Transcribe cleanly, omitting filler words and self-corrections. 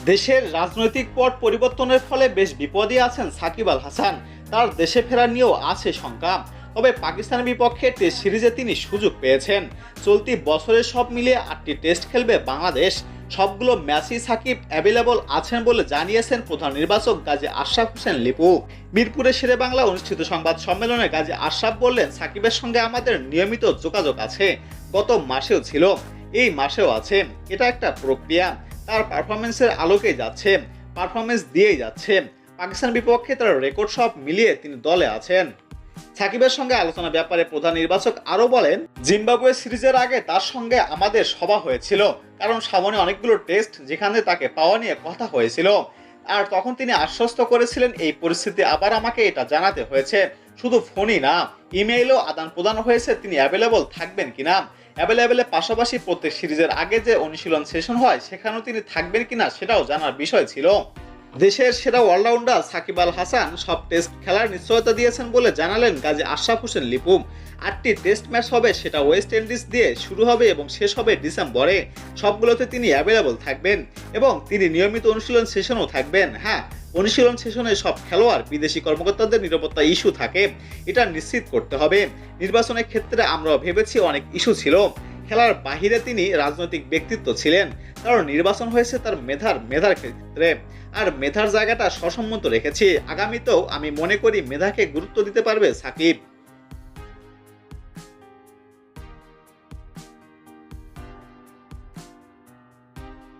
দেশের রাজনৈতিক পট পরিবর্তনের ফলে বেশ বিপদে আছেন সাকিব আল হাসান। তার দেশে ফেরা নিয়েও আছে শঙ্কা। তবে পাকিস্তানের বিপক্ষে টেস্ট সিরিজে তিনি সুযোগ পেয়েছেন। চলতি বছরে সব মিলিয়ে 8টি টেস্ট খেলবে বাংলাদেশ। সবগুলো ম্যাচই সাকিব অ্যাভেলেবল আছেন বলে জানিয়েছেন প্রধান নির্বাচক গাজী আশরাফ হোসেন লিপু। মিরপুরে শেরে বাংলা অনুষ্ঠিত সংবাদ সম্মেলনে গাজী আশরাফ বললেন, সাকিবের সঙ্গে আমাদের নিয়মিত যোগাযোগ আছে, গত মাসেও ছিল, এই মাসেও আছে। এটা একটা প্রক্রিয়া, তার পারফরমেন্সের আলোকেই যাচ্ছে, পারফরমেন্স দিয়েই যাচ্ছে। পাকিস্তান বিপক্ষে তার রেকর্ড সব মিলিয়ে তিনি দলে আছেন। সাকিবের সঙ্গে আলোচনার ব্যাপারে প্রধান নির্বাচক আরো বলেন, জিম্বাবুয়ে সিরিজের আগে তার সঙ্গে আমাদের সভা হয়েছিল, কারণ সামনে অনেকগুলো টেস্ট যেখানে তাকে পাওয়া নিয়ে কথা হয়েছিল। আর তখন তিনি আশ্বস্ত করেছিলেন এই পরিস্থিতি আবার আমাকে এটা জানাতে হয়েছে, শুধু ফোনই না, ইমেইলও আদান প্রদান হয়েছে তিনি অ্যাভেলেবল থাকবেন কিনা। অ্যাভেলেবেলের পাশাপাশি প্রত্যেক সিরিজের আগে যে অনুশীলন সেশন হয় সেখানেও তিনি থাকবেন কিনা সেটাও জানার বিষয় ছিল। দেশের সেরা অলরাউন্ডার সাকিব আল হাসান সব টেস্ট খেলার নিশ্চয়তা দিয়েছেন বলে জানালেন গাজী আশরাফ হোসেন লিপু। 8টি টেস্ট ম্যাচ হবে, সেটা ওয়েস্ট ইন্ডিজ দিয়ে শুরু হবে এবং শেষ হবে ডিসেম্বরে। সবগুলোতে তিনি অ্যাভেলেবল থাকবেন এবং তিনি নিয়মিত অনুশীলন সেশনও থাকবেন। হ্যাঁ, অনুশীলন সেশনে সব খেলোয়াড় বিদেশি কর্মকর্তাদের নিরাপত্তা ইস্যু থাকে, এটা নিশ্চিত করতে হবে। নির্বাচনের ক্ষেত্রে আমরা ভেবেছি অনেক ইস্যু ছিল। খেলার বাহিরে তিনি রাজনৈতিক ব্যক্তিত্ব ছিলেন, কারণ নির্বাচন হয়েছে তার মেধার ক্ষেত্রে, আর মেধার জায়গাটা সসম্মত রেখেছি। আগামীতেও আমি মনে করি মেধাকে গুরুত্ব দিতে পারবে সাকিব।